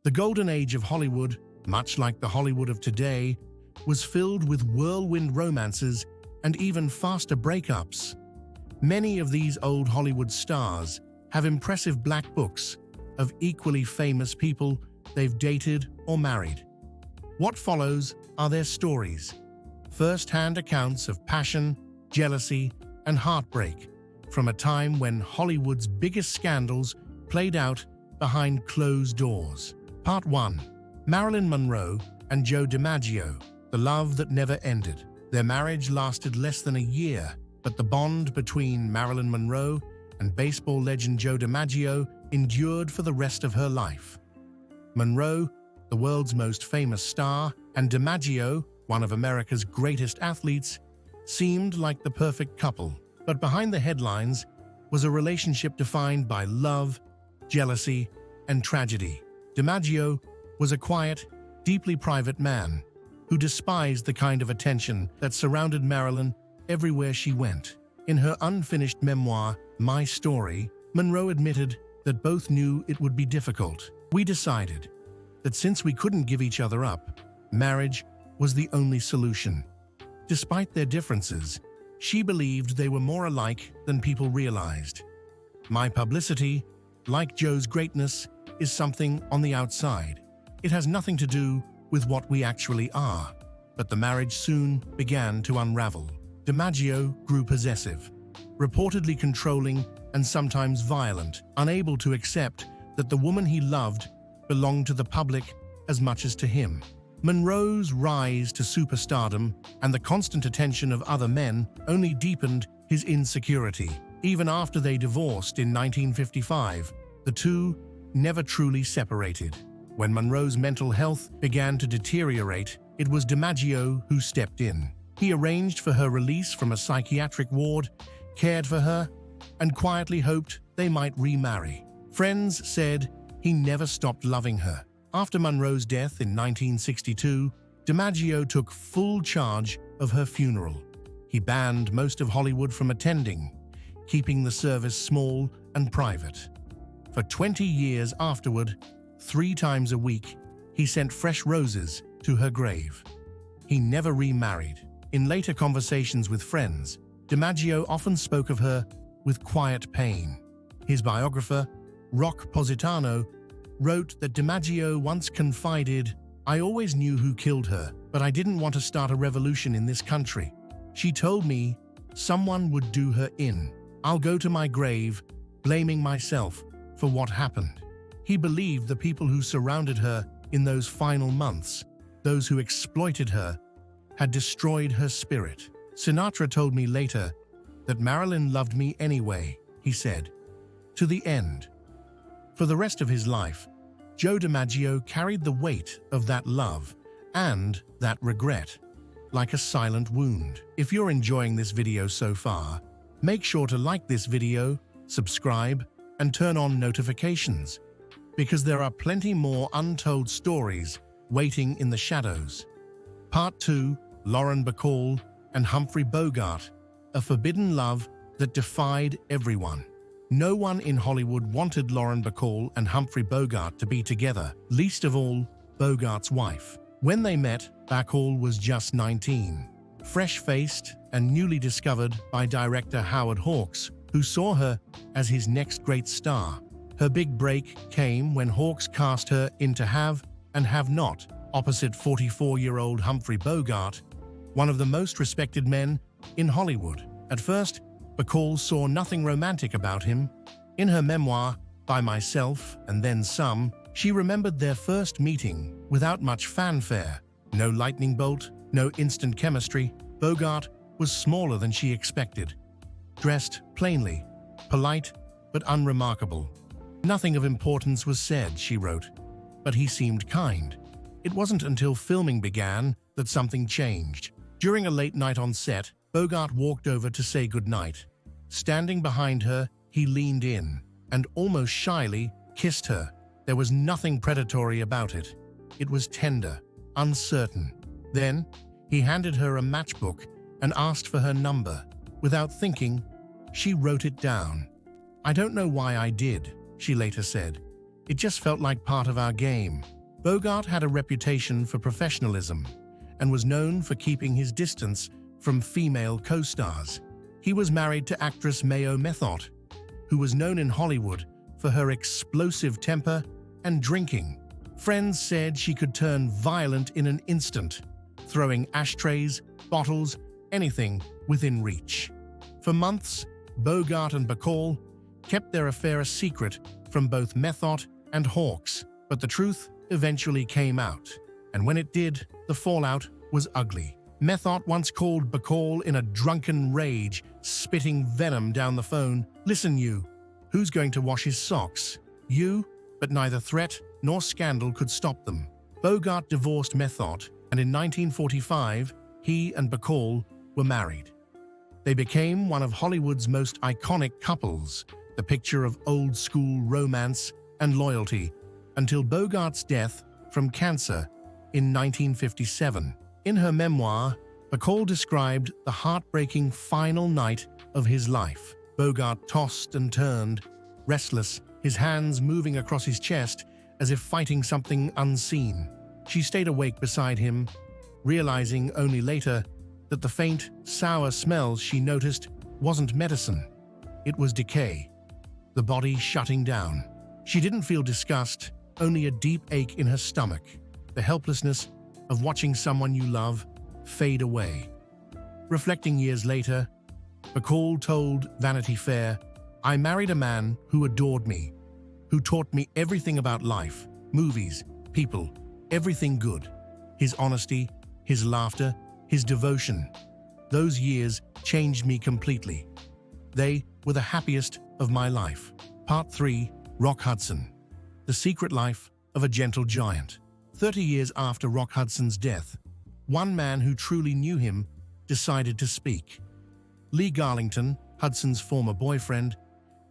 The golden age of Hollywood, much like the Hollywood of today, was filled with whirlwind romances and even faster breakups. Many of these old Hollywood stars have impressive black books of equally famous people they've dated or married. What follows are their stories, first-hand accounts of passion, jealousy, and heartbreak from a time when Hollywood's biggest scandals played out behind closed doors. Part 1. Marilyn Monroe and Joe DiMaggio, the love that never ended. Their marriage lasted less than a year, but the bond between Marilyn Monroe and baseball legend Joe DiMaggio endured for the rest of her life. Monroe, the world's most famous star, and DiMaggio, one of America's greatest athletes, seemed like the perfect couple. But behind the headlines was a relationship defined by love, jealousy, and tragedy. DiMaggio was a quiet, deeply private man who despised the kind of attention that surrounded Marilyn everywhere she went. In her unfinished memoir, My Story, Monroe admitted that both knew it would be difficult. We decided that since we couldn't give each other up, marriage was the only solution. Despite their differences, she believed they were more alike than people realized. My publicity, like Joe's greatness, is something on the outside. It has nothing to do with what we actually are. But the marriage soon began to unravel. DiMaggio grew possessive, reportedly controlling and sometimes violent, unable to accept that the woman he loved belonged to the public as much as to him. Monroe's rise to superstardom and the constant attention of other men only deepened his insecurity. Even after they divorced in 1955, the two never truly separated. When Monroe's mental health began to deteriorate, it was DiMaggio who stepped in. He arranged for her release from a psychiatric ward, cared for her, and quietly hoped they might remarry. Friends said he never stopped loving her. After Monroe's death in 1962, DiMaggio took full charge of her funeral. He banned most of Hollywood from attending, keeping the service small and private. For 20 years afterward, 3 times a week, he sent fresh roses to her grave. He never remarried. In later conversations with friends, DiMaggio often spoke of her with quiet pain. His biographer, Rock Hudson, wrote that DiMaggio once confided, "I always knew who killed her, but I didn't want to start a revolution in this country. She told me someone would do her in. I'll go to my grave, blaming myself for what happened." He believed the people who surrounded her in those final months, those who exploited her, had destroyed her spirit. Sinatra told me later that Marilyn loved me anyway, he said, to the end. For the rest of his life, Joe DiMaggio carried the weight of that love and that regret, like a silent wound. If you're enjoying this video so far, make sure to like this video, subscribe, and turn on notifications, because there are plenty more untold stories waiting in the shadows. Part 2, Lauren Bacall and Humphrey Bogart, a forbidden love that defied everyone. No one in Hollywood wanted Lauren Bacall and Humphrey Bogart to be together, least of all Bogart's wife. When they met, Bacall was just 19, fresh-faced and newly discovered by director Howard Hawks, who saw her as his next great star. Her big break came when Hawks cast her into Have and Have Not, opposite 44-year-old Humphrey Bogart, one of the most respected men in Hollywood. At first, Bacall saw nothing romantic about him. In her memoir, By Myself and Then Some, she remembered their first meeting without much fanfare. No lightning bolt, no instant chemistry. Bogart was smaller than she expected, dressed plainly, polite but unremarkable. Nothing of importance was said, she wrote, but he seemed kind. It wasn't until filming began that something changed. During a late night on set, Bogart walked over to say goodnight. Standing behind her, he leaned in and almost shyly kissed her. There was nothing predatory about it. It was tender, uncertain. Then, he handed her a matchbook and asked for her number. Without thinking, she wrote it down. "I don't know why I did," she later said. It just felt like part of our game. Bogart had a reputation for professionalism and was known for keeping his distance from female co-stars. He was married to actress Mayo Method, who was known in Hollywood for her explosive temper and drinking. Friends said she could turn violent in an instant, throwing ashtrays, bottles, anything within reach. For months, Bogart and Bacall kept their affair a secret from both Method and Hawks, but the truth eventually came out, and when it did, the fallout was ugly. Method once called Bacall in a drunken rage, spitting venom down the phone. "Listen, you. Who's going to wash his socks? You?" But neither threat nor scandal could stop them. Bogart divorced Method, and in 1945, he and Bacall were married. They became one of Hollywood's most iconic couples, the picture of old-school romance and loyalty, until Bogart's death from cancer in 1957. In her memoir, Bacall described the heartbreaking final night of his life. Bogart tossed and turned, restless, his hands moving across his chest as if fighting something unseen. She stayed awake beside him, realizing only later that the faint, sour smell she noticed wasn't medicine. It was decay, the body shutting down. She didn't feel disgust, only a deep ache in her stomach, the helplessness of watching someone you love fade away. Reflecting years later, Bacall told Vanity Fair, "I married a man who adored me, who taught me everything about life, movies, people, everything good. His honesty, his laughter, his devotion. Those years changed me completely. They were the happiest of my life." Part 3, Rock Hudson. The Secret Life of a Gentle Giant. 30 years after Rock Hudson's death, one man who truly knew him decided to speak. Lee Garlington, Hudson's former boyfriend,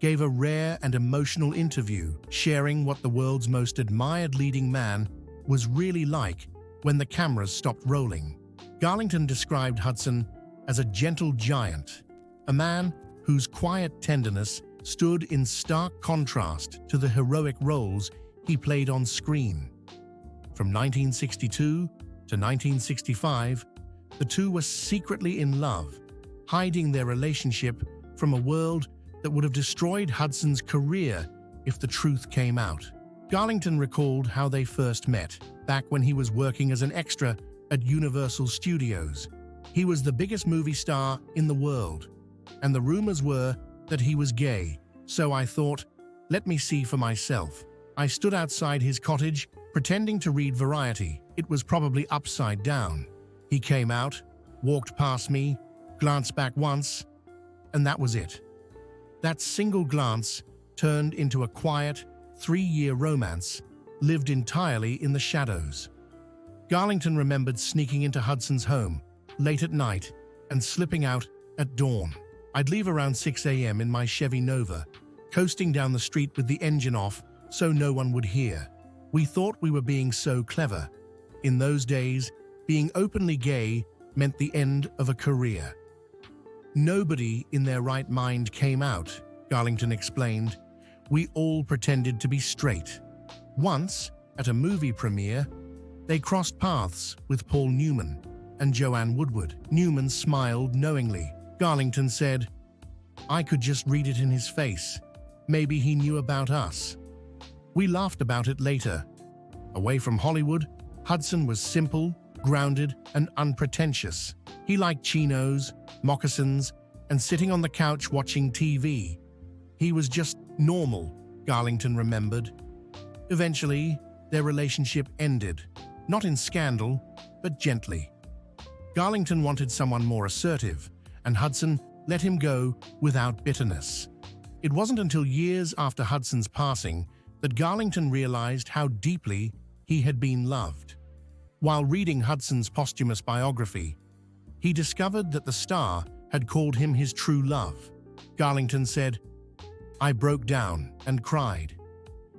gave a rare and emotional interview, sharing what the world's most admired leading man was really like when the cameras stopped rolling. Garlington described Hudson as a gentle giant, a man whose quiet tenderness stood in stark contrast to the heroic roles he played on screen. From 1962 to 1965, the two were secretly in love, hiding their relationship from a world that would have destroyed Hudson's career if the truth came out. Garlington recalled how they first met, back when he was working as an extra at Universal Studios. He was the biggest movie star in the world, and the rumors were that he was gay, so I thought, let me see for myself. I stood outside his cottage, pretending to read Variety. It was probably upside down. He came out, walked past me, glanced back once, and that was it. That single glance turned into a quiet, 3-year romance, lived entirely in the shadows. Garlington remembered sneaking into Hudson's home, late at night, and slipping out at dawn. I'd leave around 6 a.m. in my Chevy Nova, coasting down the street with the engine off so no one would hear. We thought we were being so clever. In those days, being openly gay meant the end of a career. Nobody in their right mind came out, Garlington explained. We all pretended to be straight. Once, at a movie premiere, they crossed paths with Paul Newman and Joanne Woodward. Newman smiled knowingly. Garlington said, "I could just read it in his face. Maybe he knew about us." We laughed about it later. Away from Hollywood, Hudson was simple, grounded, and unpretentious. He liked chinos, moccasins, and sitting on the couch watching TV. He was just normal, Garlington remembered. Eventually, their relationship ended, not in scandal, but gently. Garlington wanted someone more assertive, and Hudson let him go without bitterness. It wasn't until years after Hudson's passing that Garlington realized how deeply he had been loved. While reading Hudson's posthumous biography, he discovered that the star had called him his true love. Garlington said, "I broke down and cried."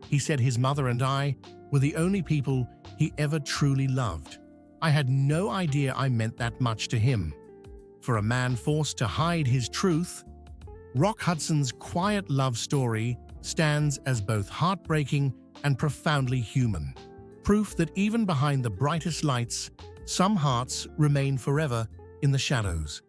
He said his mother and I were the only people he ever truly loved. "I had no idea I meant that much to him." For a man forced to hide his truth, Rock Hudson's quiet love story stands as both heartbreaking and profoundly human. Proof that even behind the brightest lights, some hearts remain forever in the shadows.